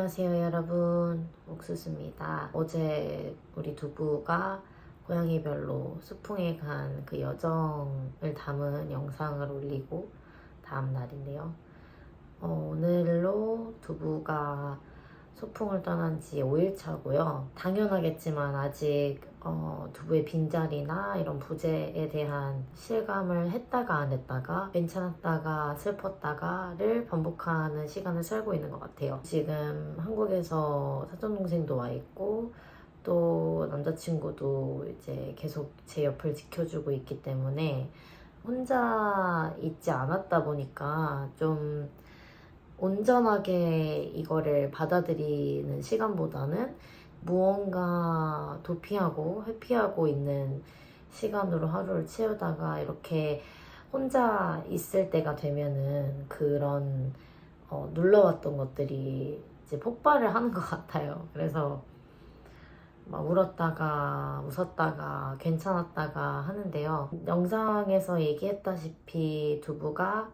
안녕하세요 여러분, 옥수수입니다. 어제 우리 두부가 고양이별로 수풍에 간 그 여정을 담은 영상을 올리고 다음 날인데요. 오늘로 두부가 소풍을 떠난 지 5일 차고요. 당연하겠지만 아직 두부의 빈자리나 이런 부재에 대한 실감을 했다가 안 했다가 괜찮았다가 슬펐다가를 반복하는 시간을 살고 있는 것 같아요. 지금 한국에서 사촌동생도 와 있고 또 남자친구도 이제 계속 제 옆을 지켜주고 있기 때문에 혼자 있지 않았다 보니까 좀 온전하게 이거를 받아들이는 시간보다는 무언가 도피하고 회피하고 있는 시간으로 하루를 채우다가 이렇게 혼자 있을 때가 되면은 그런 눌러왔던 것들이 이제 폭발을 하는 것 같아요. 그래서 막 울었다가 웃었다가 괜찮았다가 하는데요. 영상에서 얘기했다시피 두부가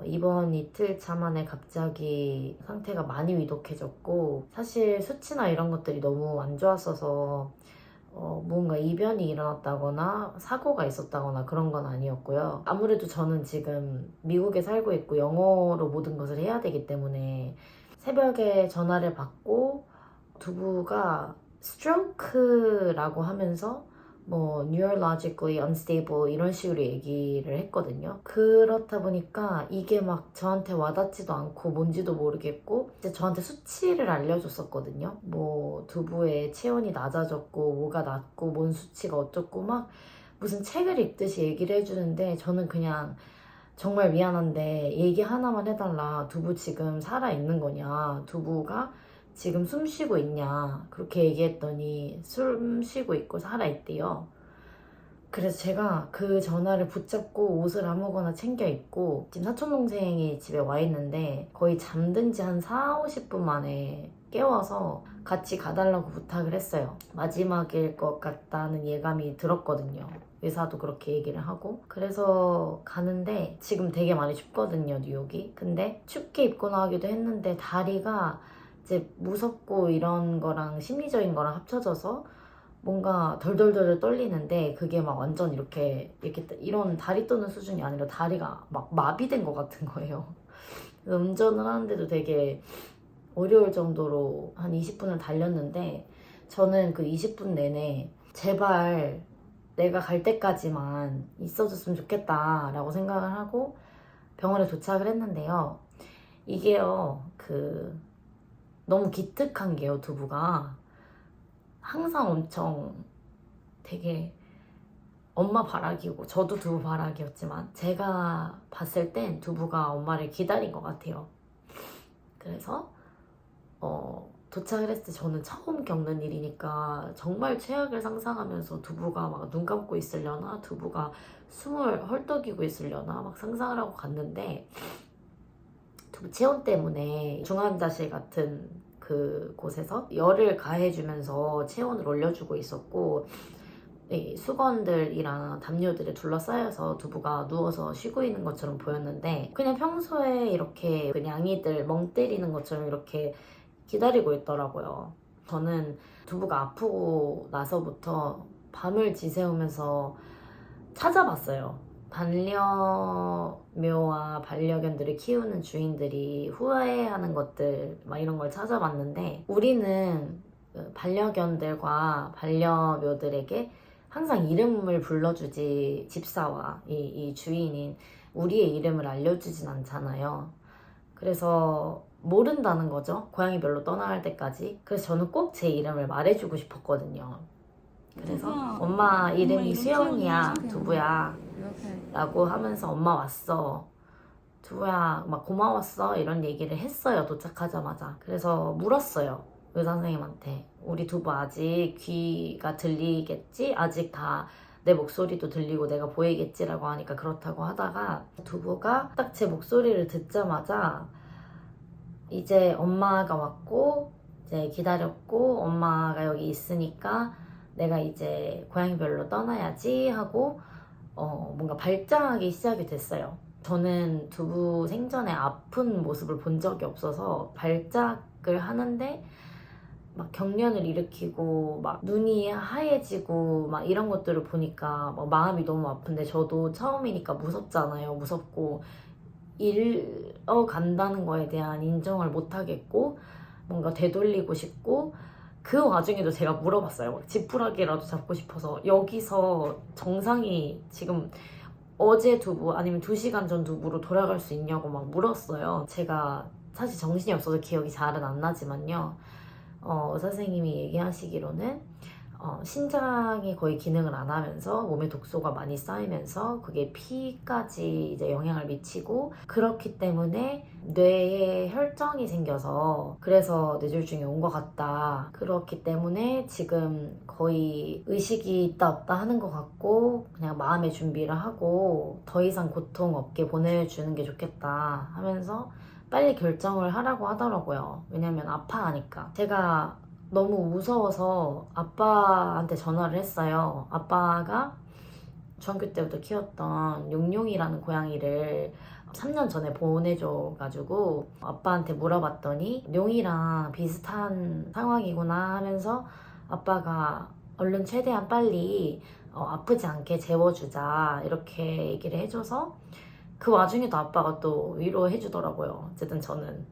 이번 이틀 차 만에 갑자기 상태가 많이 위독해졌고, 사실 수치나 이런 것들이 너무 안 좋았어서 뭔가 이변이 일어났다거나 사고가 있었다거나 그런 건 아니었고요. 아무래도 저는 지금 미국에 살고 있고 영어로 모든 것을 해야 되기 때문에 새벽에 전화를 받고 두부가 스트로크라고 하면서 뭐 neurologically unstable 이런 식으로 얘기를 했거든요. 그렇다 보니까 이게 막 저한테 와닿지도 않고 뭔지도 모르겠고 이제 저한테 수치를 알려줬었거든요. 뭐 두부의 체온이 낮아졌고 뭐가 낮고 뭔 수치가 어쩌고 막 무슨 책을 읽듯이 얘기를 해주는데 저는 그냥 정말 미안한데 얘기 하나만 해달라. 두부 지금 살아있는 거냐? 두부가 지금 숨 쉬고 있냐? 그렇게 얘기했더니 숨 쉬고 있고 살아있대요. 그래서 제가 그 전화를 붙잡고 옷을 아무거나 챙겨 입고 지금 사촌동생이 집에 와 있는데 거의 잠든 지 한 4, 50분 만에 깨워서 같이 가달라고 부탁을 했어요. 마지막일 것 같다는 예감이 들었거든요. 의사도 그렇게 얘기를 하고. 그래서 가는데 지금 되게 많이 춥거든요, 뉴욕이. 근데 춥게 입고 나가기도 했는데 다리가 이제 무섭고 이런 거랑 심리적인 거랑 합쳐져서 뭔가 덜덜덜 떨리는데 그게 막 완전 이렇게 이런 다리 떠는 수준이 아니라 다리가 막 마비된 것 같은 거예요. 그래서 운전을 하는데도 되게 어려울 정도로 한 20분을 달렸는데 저는 그 20분 내내 제발 내가 갈 때까지만 있어줬으면 좋겠다라고 생각을 하고 병원에 도착을 했는데요. 이게요, 너무 기특한 게요, 두부가. 항상 엄청 되게 엄마 바라기고 저도 두부 바라기였지만 제가 봤을 땐 두부가 엄마를 기다린 것 같아요. 그래서 도착을 했을 때 저는 처음 겪는 일이니까 정말 최악을 상상하면서 두부가 막 눈 감고 있으려나 두부가 숨을 헐떡이고 있으려나 막 상상을 하고 갔는데 두부 체온 때문에 중환자실 같은 그 곳에서 열을 가해주면서 체온을 올려주고 있었고 이 수건들이랑 담요들에 둘러싸여서 두부가 누워서 쉬고 있는 것처럼 보였는데 그냥 평소에 이렇게 그 냥이들 멍 때리는 것처럼 이렇게 기다리고 있더라고요. 저는 두부가 아프고 나서부터 밤을 지새우면서 찾아봤어요. 반려묘와 반려견들을 키우는 주인들이 후회하는 것들 막 이런 걸 찾아봤는데 우리는 그 반려견들과 반려묘들에게 항상 이름을 불러주지 집사와 이 주인인 우리의 이름을 알려주진 않잖아요. 그래서 모른다는 거죠. 고양이별로 떠나갈 때까지. 그래서 저는 꼭 제 이름을 말해주고 싶었거든요. 그래서 엄마 이름이 수연이야, 두부야 라고 하면서 엄마 왔어, 두부야 막 고마웠어 이런 얘기를 했어요. 도착하자마자. 그래서 물었어요, 의사 선생님한테. 우리 두부 아직 귀가 들리겠지? 아직 다 내 목소리도 들리고 내가 보이겠지? 라고 하니까 그렇다고 하다가 두부가 딱 제 목소리를 듣자마자 이제 엄마가 왔고 이제 기다렸고 엄마가 여기 있으니까 내가 이제 고양이별로 떠나야지 하고 뭔가 발작하기 시작이 됐어요. 저는 두부 생전에 아픈 모습을 본 적이 없어서 발작 생각을 하는데 막 경련을 일으키고 막 눈이 하얘지고 막 이런 것들을 보니까 막 마음이 너무 아픈데 저도 처음이니까 무섭잖아요. 무섭고 잃어간다는 거에 대한 인정을 못 하겠고 뭔가 되돌리고 싶고 그 와중에도 제가 물어봤어요. 막 지푸라기라도 잡고 싶어서 여기서 정상이 지금 어제 두부 아니면 2시간 전 두부로 돌아갈 수 있냐고 막 물었어요. 제가 사실 정신이 없어서 기억이 잘은 안 나지만요. 의사 선생님이 얘기하시기로는 신장이 거의 기능을 안 하면서 몸에 독소가 많이 쌓이면서 그게 피까지 이제 영향을 미치고 그렇기 때문에 뇌에 혈전이 생겨서 그래서 뇌졸중이 온 것 같다. 그렇기 때문에 지금 거의 의식이 있다 없다 하는 것 같고 그냥 마음의 준비를 하고 더 이상 고통 없게 보내주는 게 좋겠다 하면서 빨리 결정을 하라고 하더라고요. 왜냐면 아파하니까. 제가 너무 무서워서 아빠한테 전화를 했어요. 아빠가 중학교 때부터 키웠던 용용이라는 고양이를 3년 전에 보내줘가지고 아빠한테 물어봤더니 용이랑 비슷한 상황이구나 하면서 아빠가 얼른 최대한 빨리 아프지 않게 재워주자 이렇게 얘기를 해줘서 그 와중에도 아빠가 또 위로해주더라고요. 어쨌든 저는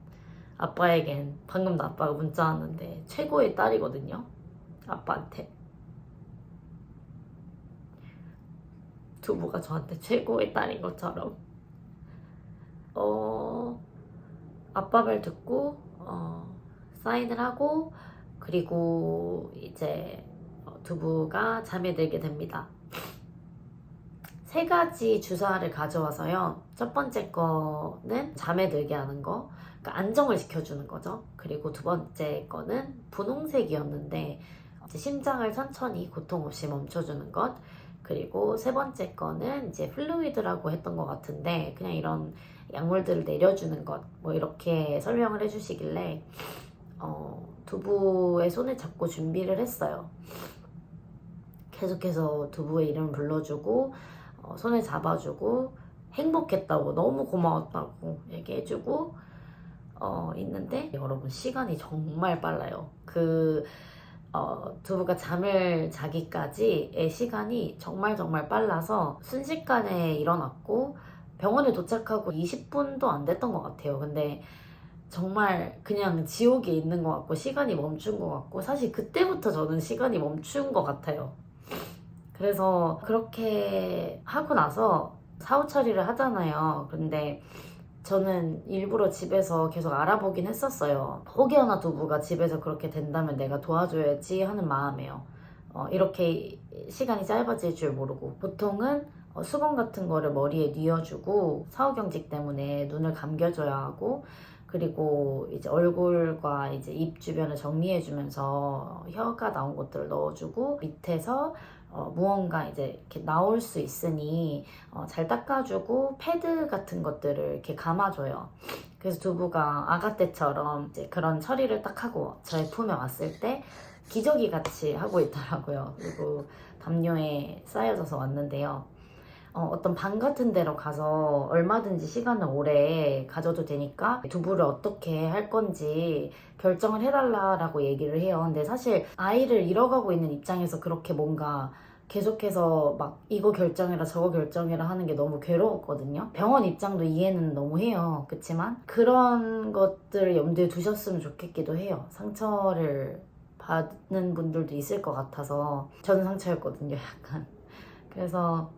아빠에겐 방금도 아빠가 문자 왔는데 최고의 딸이거든요. 아빠한테. 두부가 저한테 최고의 딸인 것처럼 아빠 말 듣고 사인을 하고 그리고 이제 두부가 잠에 들게 됩니다. 3가지 주사를 가져와서요. 첫 번째 거는 잠에 들게 하는 거, 그러니까 안정을 시켜주는 거죠. 그리고 2번째 거는 분홍색이었는데 이제 심장을 천천히 고통 없이 멈춰주는 것. 그리고 3번째 거는 이제 플루이드라고 했던 것 같은데 그냥 이런 약물들을 내려주는 것, 뭐 이렇게 설명을 해주시길래 두부의 손을 잡고 준비를 했어요. 계속해서 두부의 이름을 불러주고 손을 잡아주고 행복했다고 너무 고마웠다고 얘기해주고 있는데 여러분 시간이 정말 빨라요. 두부가 잠을 자기까지의 시간이 정말 빨라서 순식간에 일어났고 병원에 도착하고 20분도 안 됐던 것 같아요. 근데 정말 그냥 지옥에 있는 것 같고 시간이 멈춘 것 같고 사실 그때부터 저는 시간이 멈춘 것 같아요. 그래서 그렇게 하고 나서 사후 처리를 하잖아요. 근데 저는 일부러 집에서 계속 알아보긴 했었어요. 혹여나 두부가 집에서 그렇게 된다면 내가 도와줘야지 하는 마음이에요. 이렇게 시간이 짧아질 줄 모르고 보통은 수건 같은 거를 머리에 뉘어주고 사후경직 때문에 눈을 감겨줘야 하고 그리고 이제 얼굴과 이제 입 주변을 정리해주면서 혀가 나온 것들을 넣어주고 밑에서 무언가 이제 이렇게 나올 수 있으니 잘 닦아주고 패드 같은 것들을 이렇게 감아줘요. 그래서 두부가 아가 때처럼 이제 그런 처리를 딱 하고 저의 품에 왔을 때 기저귀 같이 하고 있더라고요. 그리고 담요에 쌓여져서 왔는데요. 어떤 방 같은 데로 가서 얼마든지 시간을 오래 가져도 되니까 두부를 어떻게 할 건지 결정을 해달라고 얘기를 해요. 근데 사실 아이를 잃어가고 있는 입장에서 그렇게 뭔가 계속해서 막 이거 결정해라 저거 결정해라 하는 게 너무 괴로웠거든요. 병원 입장도 이해는 너무 해요. 그렇지만 그런 것들을 염두에 두셨으면 좋겠기도 해요. 상처를 받는 분들도 있을 것 같아서 저는 상처였거든요. 약간. 그래서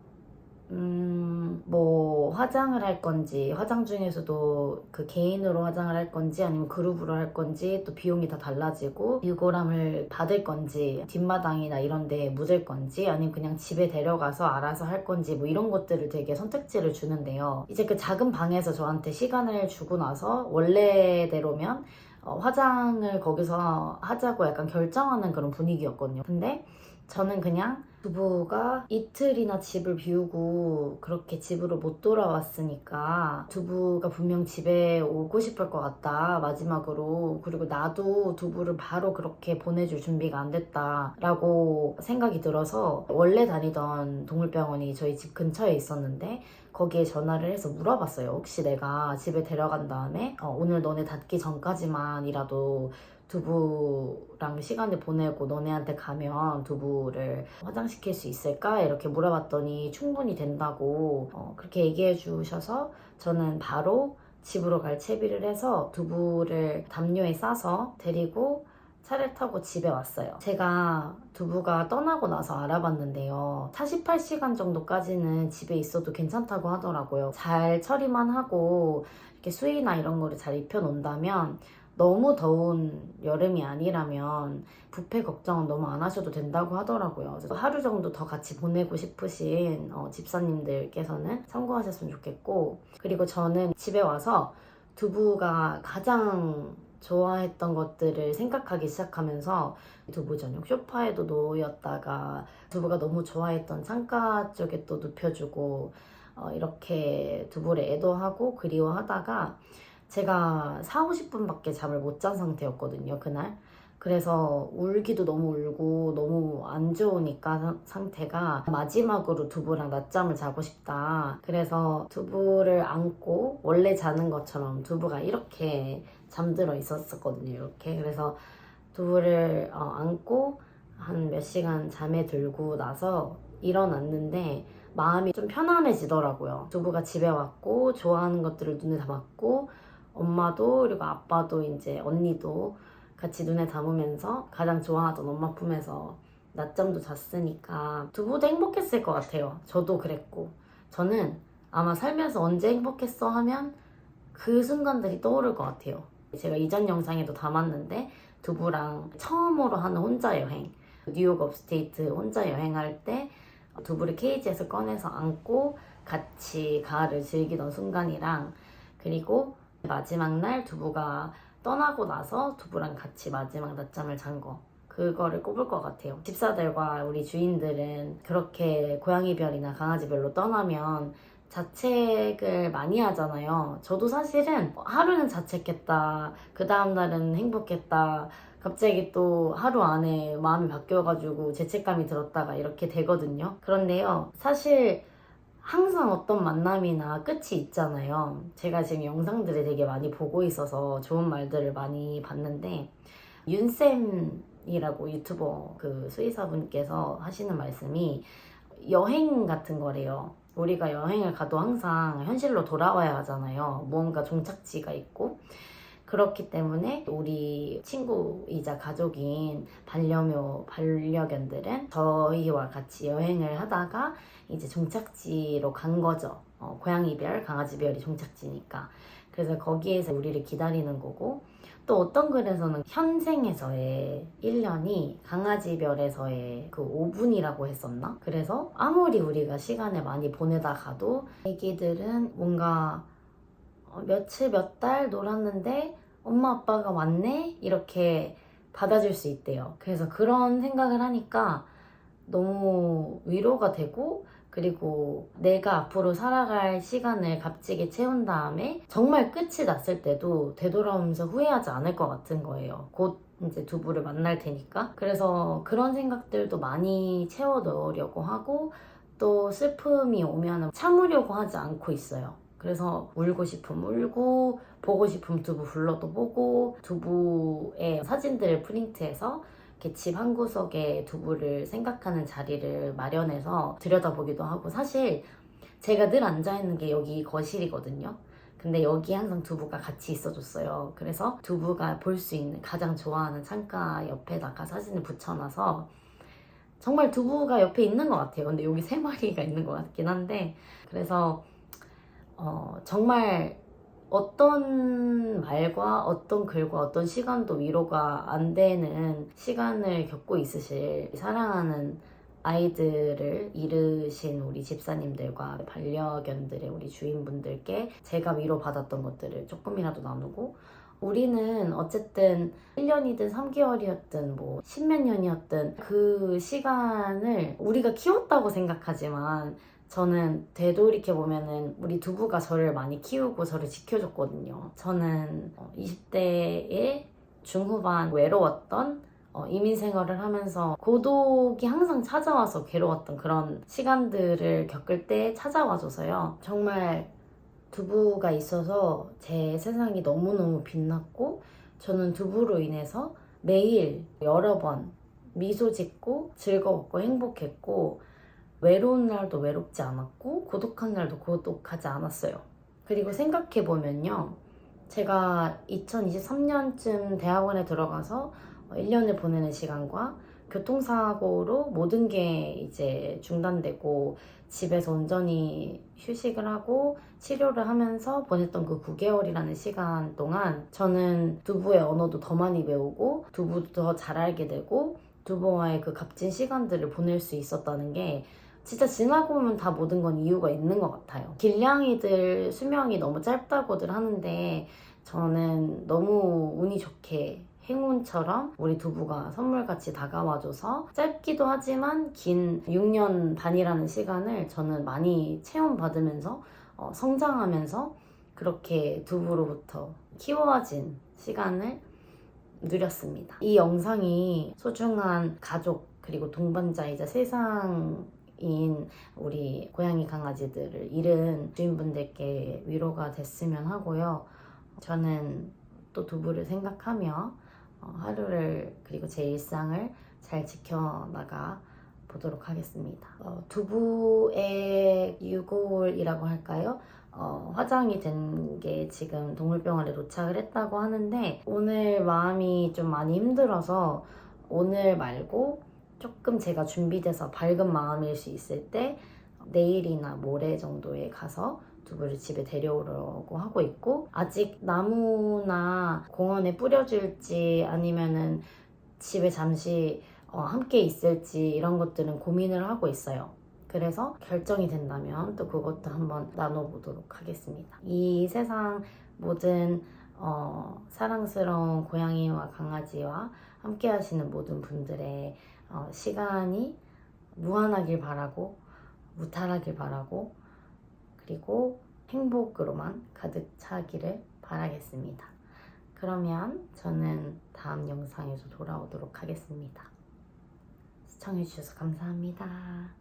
뭐 화장을 할 건지 화장 중에서도 그 개인으로 화장을 할 건지 아니면 그룹으로 할 건지 또 비용이 다 달라지고 유골함을 받을 건지 뒷마당이나 이런 데에 묻을 건지 아니면 그냥 집에 데려가서 알아서 할 건지 뭐 이런 것들을 되게 선택지를 주는데요. 이제 그 작은 방에서 저한테 시간을 주고 나서 원래대로면 화장을 거기서 하자고 약간 결정하는 그런 분위기였거든요. 근데 저는 그냥 두부가 이틀이나 집을 비우고 그렇게 집으로 못 돌아왔으니까 두부가 분명 집에 오고 싶을 것 같다, 마지막으로. 그리고 나도 두부를 바로 그렇게 보내줄 준비가 안 됐다라고 생각이 들어서 원래 다니던 동물병원이 저희 집 근처에 있었는데 거기에 전화를 해서 물어봤어요. 혹시 내가 집에 데려간 다음에 오늘 너네 닫기 전까지만이라도 두부랑 시간을 보내고 너네한테 가면 두부를 화장시킬 수 있을까? 이렇게 물어봤더니 충분히 된다고 그렇게 얘기해 주셔서 저는 바로 집으로 갈 채비를 해서 두부를 담요에 싸서 데리고 차를 타고 집에 왔어요. 제가 두부가 떠나고 나서 알아봤는데요. 48시간 정도까지는 집에 있어도 괜찮다고 하더라고요. 잘 처리만 하고 이렇게 수의나 이런 거를 잘 입혀놓는다면, 너무 더운 여름이 아니라면 뷔페 걱정은 너무 안 하셔도 된다고 하더라고요. 그래서 하루 정도 더 같이 보내고 싶으신 집사님들께서는 참고하셨으면 좋겠고, 그리고 저는 집에 와서 두부가 가장 좋아했던 것들을 생각하기 시작하면서 두부 전용 소파에도 놓였다가 두부가 너무 좋아했던 창가 쪽에 또 눕혀주고 이렇게 두부를 애도하고 그리워하다가 제가 4, 50분밖에 잠을 못 잔 상태였거든요, 그날. 그래서 울기도 너무 울고 너무 안 좋으니까 상태가 마지막으로 두부랑 낮잠을 자고 싶다. 그래서 두부를 안고 원래 자는 것처럼 두부가 이렇게 잠들어 있었거든요, 이렇게. 그래서 두부를 안고 한 몇 시간 잠에 들고 나서 일어났는데 마음이 좀 편안해지더라고요. 두부가 집에 왔고 좋아하는 것들을 눈에 담았고 엄마도 그리고 아빠도 이제 언니도 같이 눈에 담으면서 가장 좋아하던 엄마 품에서 낮잠도 잤으니까 두부도 행복했을 것 같아요. 저도 그랬고. 저는 아마 살면서 언제 행복했어 하면 그 순간들이 떠오를 것 같아요. 제가 이전 영상에도 담았는데 두부랑 처음으로 하는 혼자 여행, 뉴욕 업스테이트 혼자 여행할 때 두부를 케이지에서 꺼내서 안고 같이 가을을 즐기던 순간이랑, 그리고 마지막 날 두부가 떠나고 나서 두부랑 같이 마지막 낮잠을 잔 거, 그거를 꼽을 것 같아요. 집사들과 우리 주인들은 그렇게 고양이별이나 강아지별로 떠나면 자책을 많이 하잖아요. 저도 사실은 하루는 자책했다, 그 다음날은 행복했다, 갑자기 또 하루 안에 마음이 바뀌어가지고 죄책감이 들었다가 이렇게 되거든요. 그런데요, 사실 항상 어떤 만남이나 끝이 있잖아요. 제가 지금 영상들을 되게 많이 보고 있어서 좋은 말들을 많이 봤는데, 윤쌤이라고 유튜버 그 수의사분께서 하시는 말씀이 여행 같은 거래요. 우리가 여행을 가도 항상 현실로 돌아와야 하잖아요. 무언가 종착지가 있고. 그렇기 때문에 우리 친구이자 가족인 반려견들은 저희와 같이 여행을 하다가 이제 종착지로 간 거죠. 고양이별, 강아지별이 종착지니까. 그래서 거기에서 우리를 기다리는 거고, 또 어떤 글에서는 현생에서의 1년이 강아지별에서의 그 5분이라고 했었나? 그래서 아무리 우리가 시간을 많이 보내다 가도 애기들은 뭔가 며칠 몇 달 놀았는데 엄마 아빠가 왔네? 이렇게 받아줄 수 있대요. 그래서 그런 생각을 하니까 너무 위로가 되고, 그리고 내가 앞으로 살아갈 시간을 값지게 채운 다음에 정말 끝이 났을 때도 되돌아오면서 후회하지 않을 것 같은 거예요. 곧 이제 두부를 만날 테니까. 그래서 그런 생각들도 많이 채워 넣으려고 하고, 또 슬픔이 오면 참으려고 하지 않고 있어요. 그래서 울고 싶으면 울고, 보고 싶으면 두부 불러도 보고, 두부의 사진들을 프린트해서 이렇게 집 한 구석에 두부를 생각하는 자리를 마련해서 들여다보기도 하고. 사실 제가 늘 앉아있는 게 여기 거실이거든요. 근데 여기 항상 두부가 같이 있어줬어요. 그래서 두부가 볼 수 있는 가장 좋아하는 창가 옆에다가 사진을 붙여놔서 정말 두부가 옆에 있는 것 같아요. 근데 여기 3마리가 있는 것 같긴 한데, 그래서 정말 어떤 말과 어떤 글과 어떤 시간도 위로가 안 되는 시간을 겪고 있으실 사랑하는 아이들을 잃으신 우리 집사님들과 반려견들의 우리 주인분들께 제가 위로받았던 것들을 조금이라도 나누고, 우리는 어쨌든 1년이든 3개월이었든 뭐 10몇 년이었든 그 시간을 우리가 키웠다고 생각하지만 저는 되돌이켜보면은 우리 두부가 저를 많이 키우고 저를 지켜줬거든요. 저는 20대의 중후반 외로웠던 이민 생활을 하면서 고독이 항상 찾아와서 괴로웠던 그런 시간들을 겪을 때 찾아와줘서요. 정말 두부가 있어서 제 세상이 너무너무 빛났고 저는 두부로 인해서 매일 여러 번 미소 짓고 즐거웠고 행복했고 외로운 날도 외롭지 않았고 고독한 날도 고독하지 않았어요. 그리고 생각해보면요. 제가 2023년쯤 대학원에 들어가서 1년을 보내는 시간과 교통사고로 모든 게 이제 중단되고 집에서 온전히 휴식을 하고 치료를 하면서 보냈던 그 9개월이라는 시간 동안 저는 두부의 언어도 더 많이 배우고 두부도 더 잘 알게 되고 두부와의 그 값진 시간들을 보낼 수 있었다는 게 진짜 지나고 보면 다 모든 건 이유가 있는 것 같아요. 길냥이들 수명이 너무 짧다고들 하는데 저는 너무 운이 좋게 행운처럼 우리 두부가 선물같이 다가와줘서 짧기도 하지만 긴 6년 반이라는 시간을 저는 많이 체험받으면서 성장하면서 그렇게 두부로부터 키워진 시간을 누렸습니다. 이 영상이 소중한 가족 그리고 동반자이자 세상인 우리 고양이 강아지들을 잃은 주인분들께 위로가 됐으면 하고요. 저는 또 두부를 생각하며 하루를 그리고 제 일상을 잘 지켜나가 보도록 하겠습니다. 두부의 유골이라고 할까요? 화장이 된 게 지금 동물병원에 도착을 했다고 하는데 오늘 마음이 좀 많이 힘들어서 오늘 말고 조금 제가 준비돼서 밝은 마음일 수 있을 때 내일이나 모레 정도에 가서 두부를 집에 데려오려고 하고 있고 아직 나무나 공원에 뿌려줄지 아니면은 집에 잠시 함께 있을지 이런 것들은 고민을 하고 있어요. 그래서 결정이 된다면 또 그것도 한번 나눠보도록 하겠습니다. 이 세상 모든 사랑스러운 고양이와 강아지와 함께 하시는 모든 분들의 시간이 무한하길 바라고 무탈하길 바라고 그리고 행복으로만 가득 차기를 바라겠습니다. 그러면 저는 다음 영상에서 돌아오도록 하겠습니다. 시청해주셔서 감사합니다.